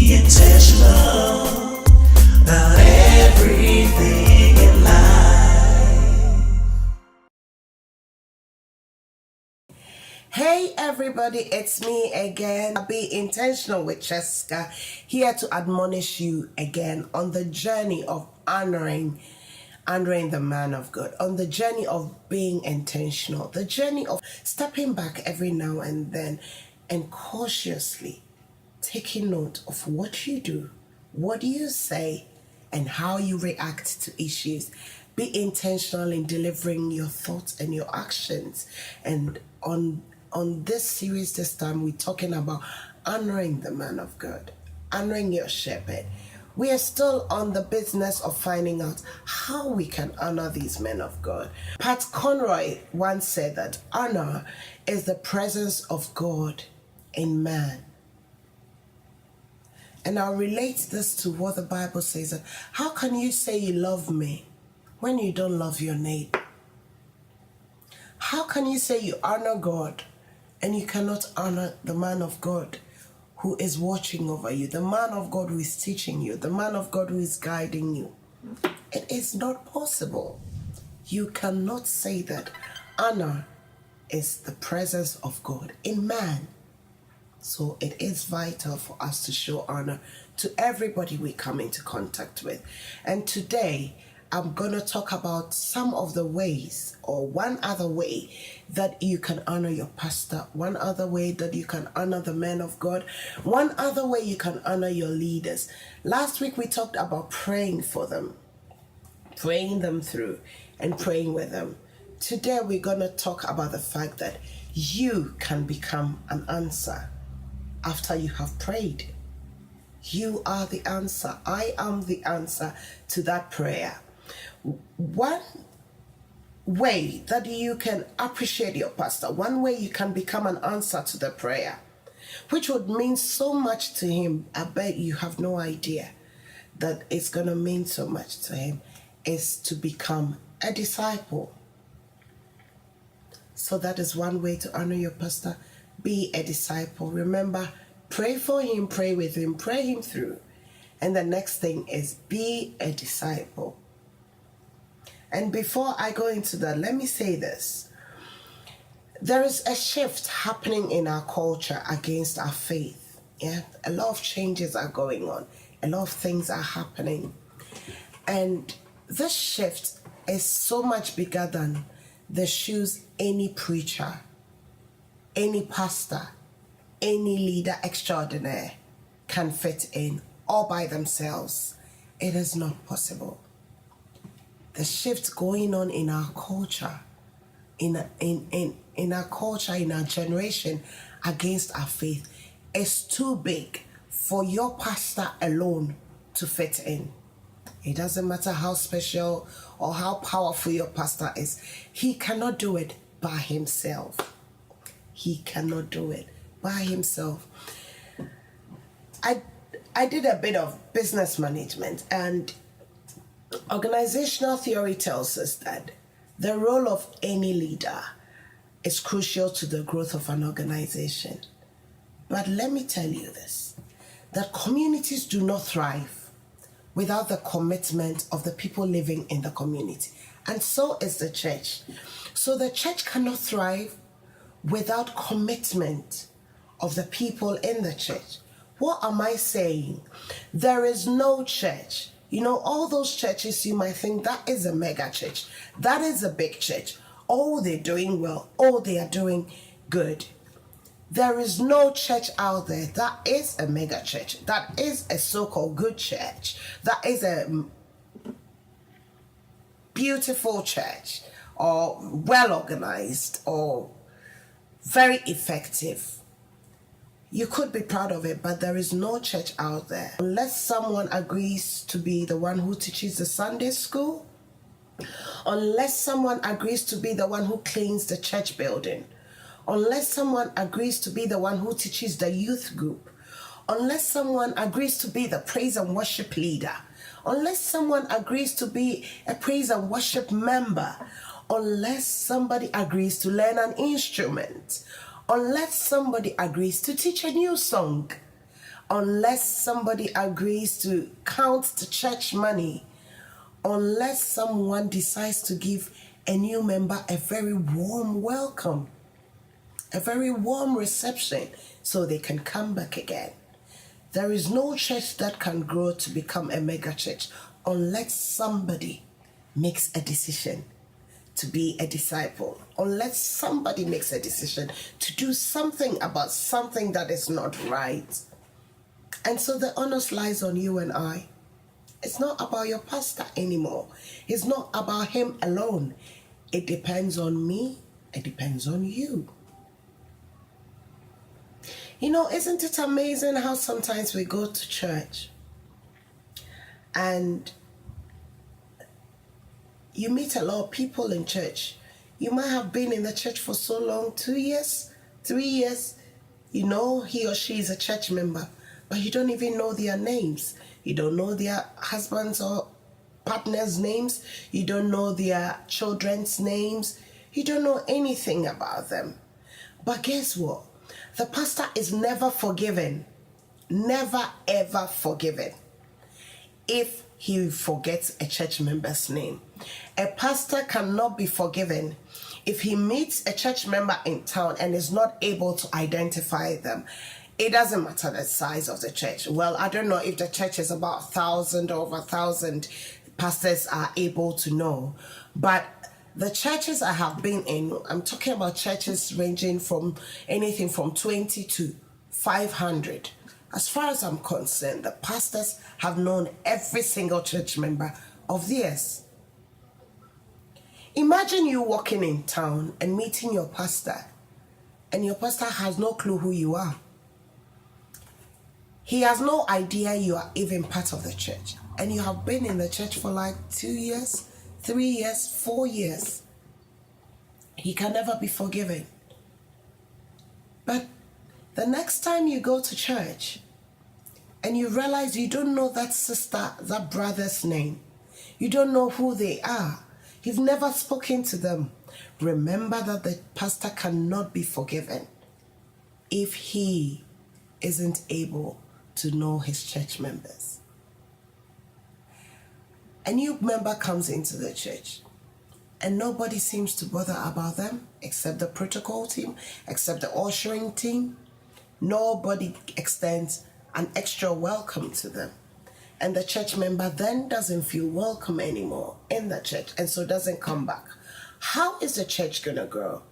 Be intentional about everything in life. Hey everybody, it's me again. Be intentional with Chesca, here to admonish you again on the journey of honoring the man of God, on the journey of being intentional, the journey of stepping back every now and then and cautiously taking note of what you do, what you say, and how you react to issues. Be intentional in delivering your thoughts and your actions. And on this series this time, we're talking about honoring the man of God, honoring your shepherd. We are still on the business of finding out how we can honor these men of God. Pat Conroy once said that honor is the presence of God in man. And I'll relate this to what the Bible says. That how can you say you love me when you don't love your neighbor? How can you say you honor God and you cannot honor the man of God who is watching over you, the man of God who is teaching you, the man of God who is guiding you? It is not possible. You cannot say that honor is the presence of God in man. So it is vital for us to show honor to everybody we come into contact with. And today, I'm going to talk about some of the ways, or one other way that you can honor your pastor, one other way that you can honor the men of God, one other way you can honor your leaders. Last week, we talked about praying for them, praying them through, and praying with them. Today, we're going to talk about the fact that you can become an answer after you have prayed. You are the answer. I am the answer to that prayer. One way that you can appreciate your pastor, one way you can become an answer to the prayer, which would mean so much to him, I bet you have no idea that it's going to mean so much to him, is to become a disciple. So that is one way to honor your pastor. Be a disciple. Remember, pray for him, pray with him, pray him through. And the next thing is be a disciple. And before I go into that, let me say this. There is a shift happening in our culture against our faith. Yeah, a lot of changes are going on. A lot of things are happening. And this shift is so much bigger than the shoes any preacher, any pastor, any leader extraordinaire can fit in all by themselves. It is not possible. The shift going on in our culture, in our culture, in our generation against our faith is too big for your pastor alone to fit in. It doesn't matter how special or how powerful your pastor is. He cannot do it by himself. He cannot do it by himself. I did a bit of business management, and organizational theory tells us that the role of any leader is crucial to the growth of an organization. But let me tell you this, that communities do not thrive without the commitment of the people living in the community. And so is the church. So the church cannot thrive without commitment of the people in the church. What am I saying? There is no church. You know, all those churches, you might think that is a mega church. That is a big church. Oh, they're doing well. Oh, they are doing good. There is no church out there that is a mega church, that is a so-called good church, that is a beautiful church, or well organized, or very effective. You could be proud of it, but there is no church out there. Unless someone agrees to be the one who teaches the Sunday school, unless someone agrees to be the one who cleans the church building, unless someone agrees to be the one who teaches the youth group, unless someone agrees to be the praise and worship leader, unless someone agrees to be a praise and worship member, unless somebody agrees to learn an instrument, unless somebody agrees to teach a new song, unless somebody agrees to count the church money, unless someone decides to give a new member a very warm welcome, a very warm reception so they can come back again. There is no church that can grow to become a mega church unless somebody makes a decision to be a disciple, unless somebody makes a decision to do something about something that is not right. And so the onus lies on you and I. It's not about your pastor anymore. It's not about him alone. It depends on me. It depends on you. You know, isn't it amazing how sometimes we go to church and you meet a lot of people in church. You might have been in the church for so long, 2 years, 3 years. You know he or she is a church member, but you don't even know their names. You don't know their husbands or partners' names. You don't know their children's names. You don't know anything about them. But guess what? The pastor is never forgiven. Never, ever forgiven if he forgets a church member's name. A pastor cannot be forgiven if he meets a church member in town and is not able to identify them. It doesn't matter the size of the church. Well, I don't know if the church is about 1,000 or over 1,000 pastors are able to know. But the churches I have been in, I'm talking about churches ranging from anything from 20 to 500. As far as I'm concerned, the pastors have known every single church member of theirs. Imagine you walking in town and meeting your pastor, and your pastor has no clue who you are. He has no idea you are even part of the church, and you have been in the church for like 2 years, 3 years, 4 years. He can never be forgiven. But the next time you go to church and you realize you don't know that sister, that brother's name, you don't know who they are, you've never spoken to them, remember that the pastor cannot be forgiven if he isn't able to know his church members. A new member comes into the church and nobody seems to bother about them except the protocol team, except the ushering team. Nobody extends an extra welcome to them. And the church member then doesn't feel welcome anymore in the church and so doesn't come back. How is the church going to grow?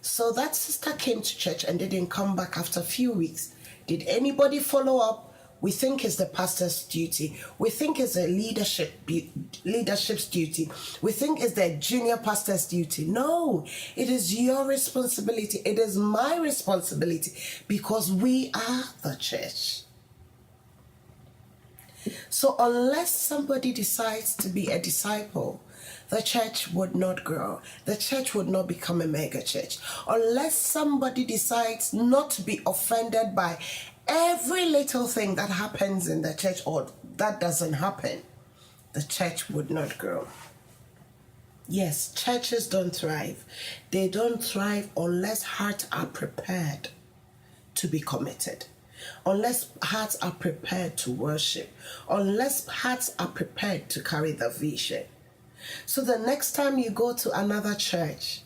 So that sister came to church and didn't come back after a few weeks. Did anybody follow up? We think it's the pastor's duty. We think it's the leadership's duty. We think it's the junior pastor's duty. No, it is your responsibility. It is my responsibility because we are the church. So unless somebody decides to be a disciple, the church would not grow. The church would not become a mega church. Unless somebody decides not to be offended by every little thing that happens in the church or that doesn't happen, the church would not grow. Yes, churches don't thrive. They don't thrive unless hearts are prepared to be committed. Unless hearts are prepared to worship. Unless hearts are prepared to carry the vision. So the next time you go to another church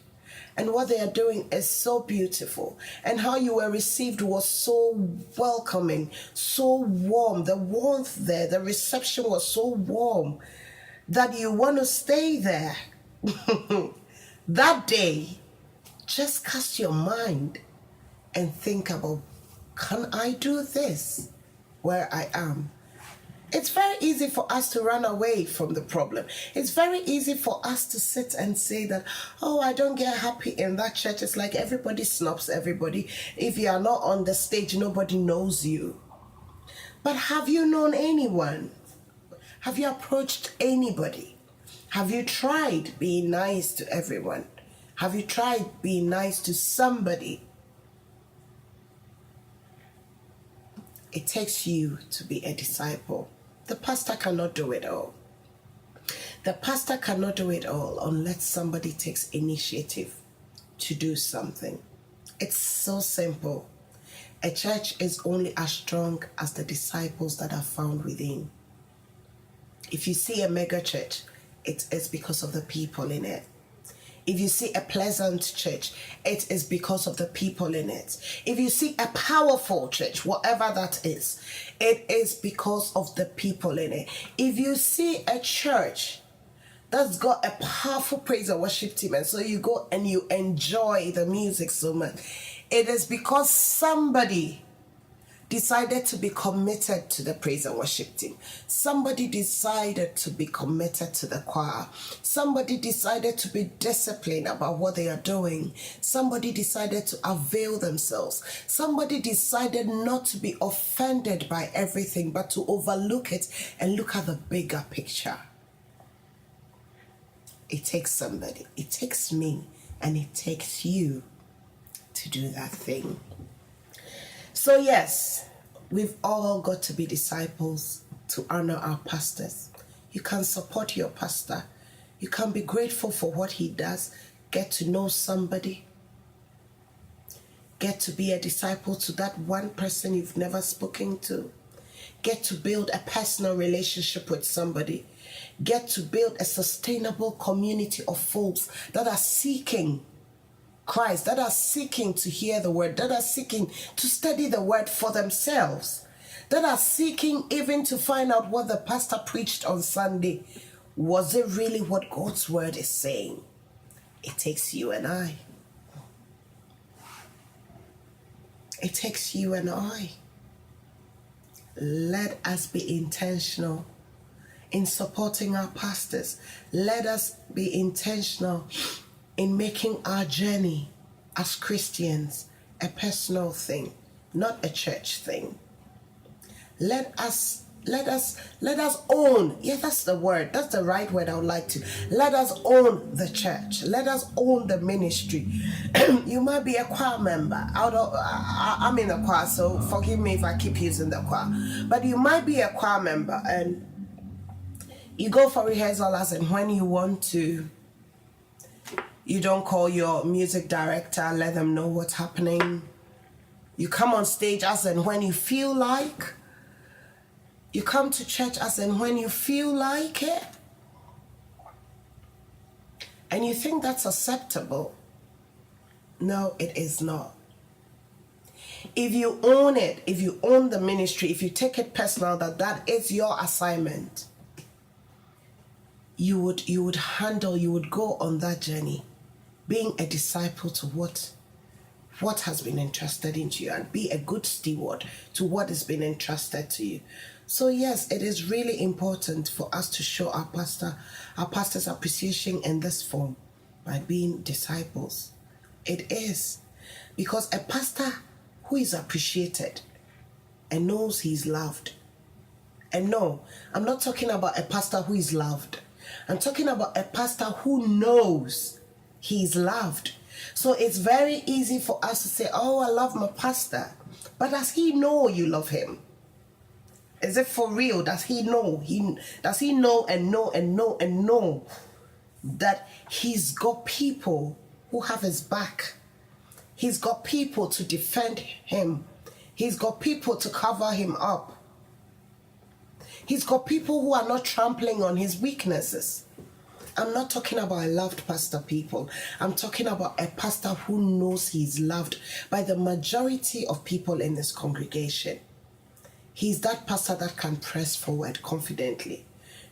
and what they are doing is so beautiful and how you were received was so welcoming, so warm, the warmth there, the reception was so warm that you want to stay there. That day, just cast your mind and think about, can I do this where I am? It's very easy for us to run away from the problem. It's very easy for us to sit and say that, oh, I don't get happy in that church. It's like everybody snubs everybody. If you are not on the stage, nobody knows you. But have you known anyone? Have you approached anybody? Have you tried being nice to everyone? Have you tried being nice to somebody? It takes you to be a disciple. The pastor cannot do it all. The pastor cannot do it all unless somebody takes initiative to do something. It's so simple. A church is only as strong as the disciples that are found within. If you see a mega church, it is because of the people in it. If you see a pleasant church, it is because of the people in it. If you see a powerful church, whatever that is, it is because of the people in it. If you see a church that's got a powerful praise and worship team, and so you go and you enjoy the music so much, it is because somebody decided to be committed to the praise and worship team. Somebody decided to be committed to the choir. Somebody decided to be disciplined about what they are doing. Somebody decided to avail themselves. Somebody decided not to be offended by everything, but to overlook it and look at the bigger picture. It takes somebody, it takes me, and it takes you to do that thing. So yes, we've all got to be disciples to honor our pastors. You can support your pastor. You can be grateful for what he does. Get to know somebody. Get to be a disciple to that one person you've never spoken to. Get to build a personal relationship with somebody. Get to build a sustainable community of folks that are seeking Christ, that are seeking to hear the word, that are seeking to study the word for themselves, that are seeking even to find out what the pastor preached on Sunday. Was it really what God's word is saying? It takes you and I. It takes you and I. Let us be intentional in supporting our pastors. Let us be intentional in making our journey as Christians a personal thing, not a church thing. Let us own, yeah, that's the word, that's the right word I would like to. Let us own the church. Let us own the ministry. You might be a choir member. I'm in a choir, so forgive me if I keep using the choir. But you might be a choir member and you go for rehearsal as and when you want to. You don't call your music director, let them know what's happening. You come on stage as and when you feel like. You come to church as and when you feel like it. And you think that's acceptable. No, it is not. If you own it, if you own the ministry, if you take it personal that is your assignment, you would go on that journey, being a disciple to what has been entrusted into you, and be a good steward to what has been entrusted to you. So yes, it is really important for us to show our pastors appreciation in this form by being disciples. It is. Because a pastor who is appreciated and knows he's loved. And no, I'm not talking about a pastor who is loved. I'm talking about a pastor who knows he's loved. So it's very easy for us to say, oh, I love my pastor. But does he know you love him? Is it for real? Does he know? Does he know that he's got people who have his back? He's got people to defend him. He's got people to cover him up. He's got people who are not trampling on his weaknesses. I'm not talking about a loved pastor, people. I'm talking about a pastor who knows he's loved by the majority of people in this congregation. He's that pastor that can press forward confidently,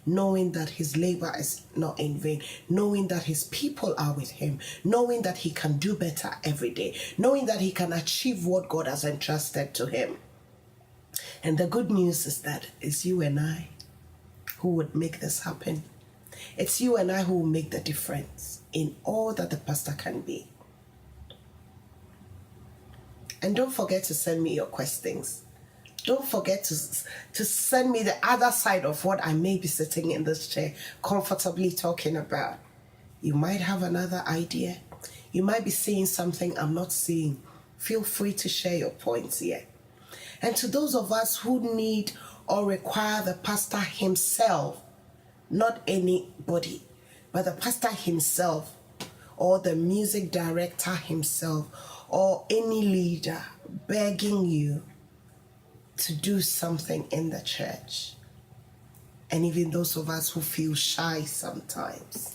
knowing that his labor is not in vain, knowing that his people are with him, knowing that he can do better every day, knowing that he can achieve what God has entrusted to him. And the good news is that it's you and I who would make this happen. It's you and I who will make the difference in all that the pastor can be. And don't forget to send me your questions. Don't forget to send me the other side of what I may be sitting in this chair comfortably talking about. You might have another idea. You might be seeing something I'm not seeing. Feel free to share your points here. And to those of us who need or require the pastor himself, not anybody, but the pastor himself, or the music director himself, or any leader begging you to do something in the church, and even those of us who feel shy sometimes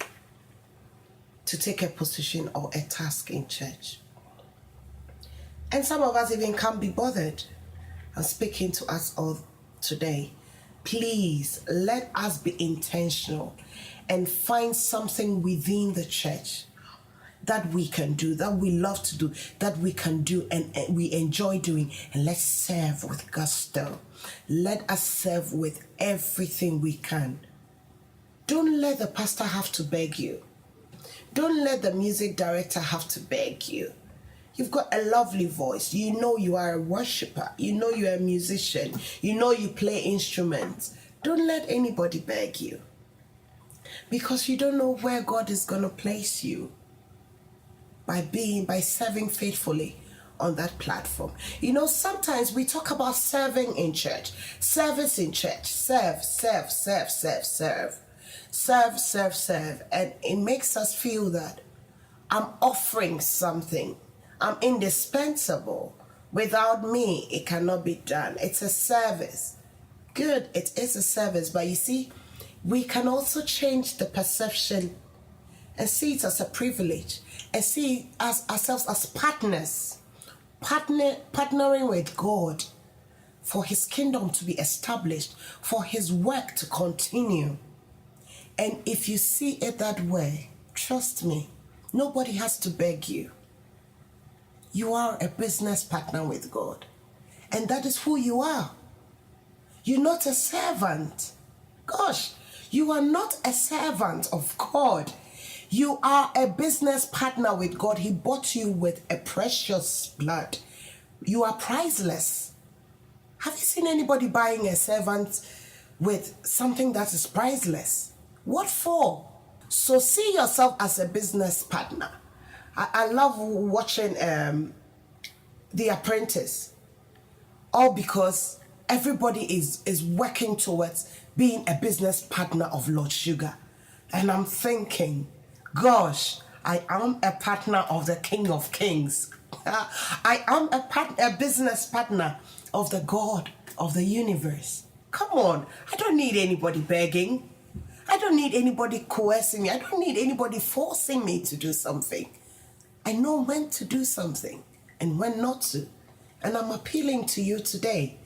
to take a position or a task in church, and some of us even can't be bothered, and speaking to us all today, please let us be intentional and find something within the church that we can do, that we love to do, that we can do and we enjoy doing, and let's serve with gusto. Let us serve with everything we can. Don't let the pastor have to beg you. Don't let the music director have to beg you. You've got a lovely voice. You know you are a worshiper. You know you're a musician. You know you play instruments. Don't let anybody beg you, because you don't know where God is going to place you by serving faithfully on that platform. You know, sometimes we talk about serving in church, service in church, serve, and it makes us feel that I'm offering something. I'm indispensable. Without me, it cannot be done. It's a service. Good, it is a service, but you see, we can also change the perception and see it as a privilege and see ourselves as partners, partnering with God for his kingdom to be established, for his work to continue. And if you see it that way, trust me, nobody has to beg you. You are a business partner with God, and that is who you are. You're not a servant. Gosh, you are not a servant of God. You are a business partner with God. He bought you with a precious blood. You are priceless. Have you seen anybody buying a servant with something that is priceless? What for? So see yourself as a business partner. I love watching The Apprentice, all because everybody is working towards being a business partner of Lord Sugar. And I'm thinking, gosh, I am a partner of the King of Kings. I am a business partner of the God of the universe. Come on, I don't need anybody begging. I don't need anybody coercing me. I don't need anybody forcing me to do something. I know when to do something and when not to. And I'm appealing to you today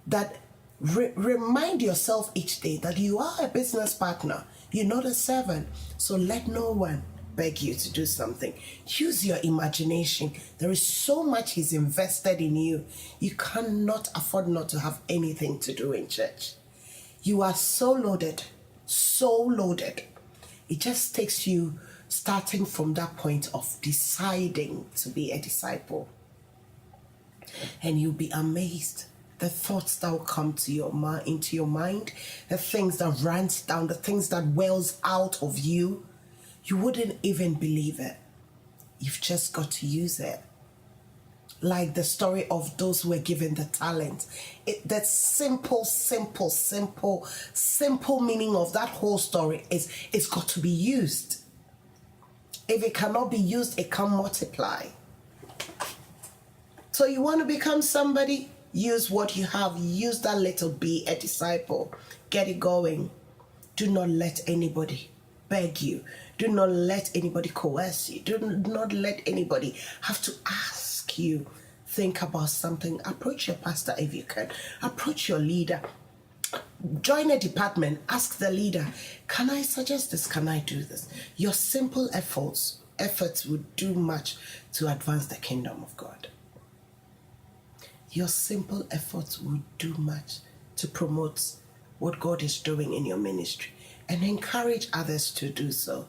that remind yourself each day that you are a business partner. You're not a servant. So let no one beg you to do something. Use your imagination. There is so much he's invested in you. You cannot afford not to have anything to do in church. You are so loaded, so loaded. It just takes you starting from that point of deciding to be a disciple. And you'll be amazed. The thoughts that will come to into your mind, the things that runs down, the things that wells out of you, you wouldn't even believe it. You've just got to use it. Like the story of those who were given the talent. That simple meaning of that whole story is it's got to be used. If it cannot be used, it can't multiply. So you want to become somebody? Use what you have. Use that little, be a disciple. Get it going. Do not let anybody beg you. Do not let anybody coerce you. Do not let anybody have to ask you. Think about something. Approach your pastor if you can. Approach your leader. Join a department. Ask the leader, can I suggest this? Can I do this? Your simple efforts would do much to advance the kingdom of God. Your simple efforts will do much to promote what God is doing in your ministry and encourage others to do so.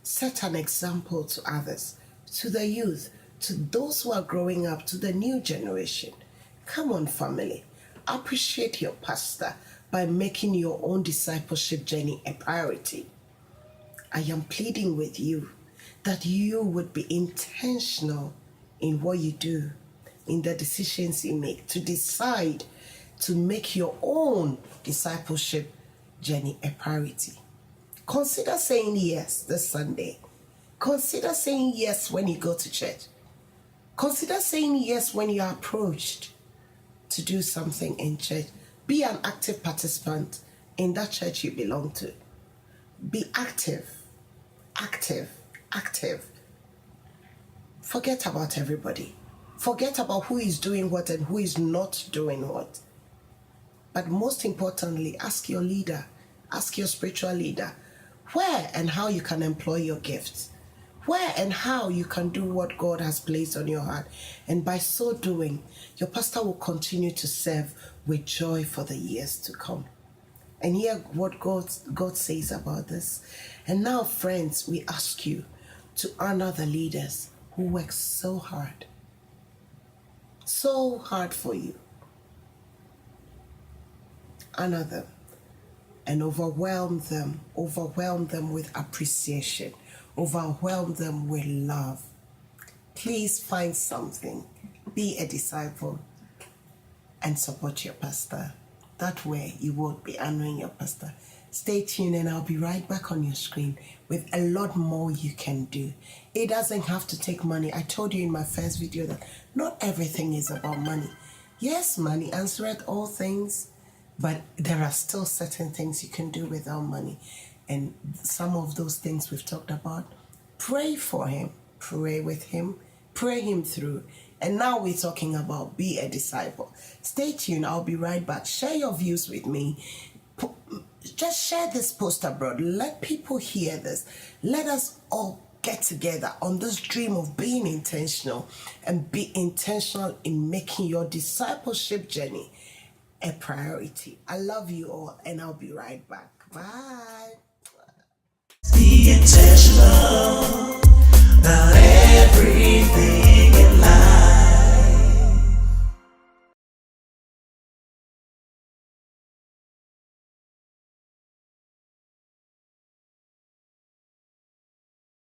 Set an example to others, to the youth, to those who are growing up, to the new generation. Come on, family. Appreciate your pastor by making your own discipleship journey a priority. I am pleading with you that you would be intentional in what you do, in the decisions you make, to decide to make your own discipleship journey a priority. Consider saying yes this Sunday. Consider saying yes when you go to church. Consider saying yes when you are approached to do something in church. Be an active participant in that church you belong to. Be active, active, active. Forget about everybody. Forget about who is doing what and who is not doing what. But most importantly, ask your leader, ask your spiritual leader, where and how you can employ your gifts, where and how you can do what God has placed on your heart. And by so doing, your pastor will continue to serve with joy for the years to come. And hear what God says about this. And now, friends, we ask you to honor the leaders who work so hard for you. Honor them and overwhelm them with appreciation, overwhelm them with love. Please find something, be a disciple, and support your pastor. That way you won't be honoring your pastor. Stay tuned and I'll be right back on your screen with a lot more you can do. It doesn't have to take money. I told you in my first video that not everything is about money. Yes, money answereth all things, but there are still certain things you can do without money. And some of those things we've talked about, pray for him, pray with him, pray him through. And now we're talking about be a disciple. Stay tuned, I'll be right back. Share your views with me. Just share this post abroad. Let people hear this. Let us all get together on this dream of being intentional and be intentional in making your discipleship journey a priority. I love you all and I'll be right back. Bye. Be intentional about everything.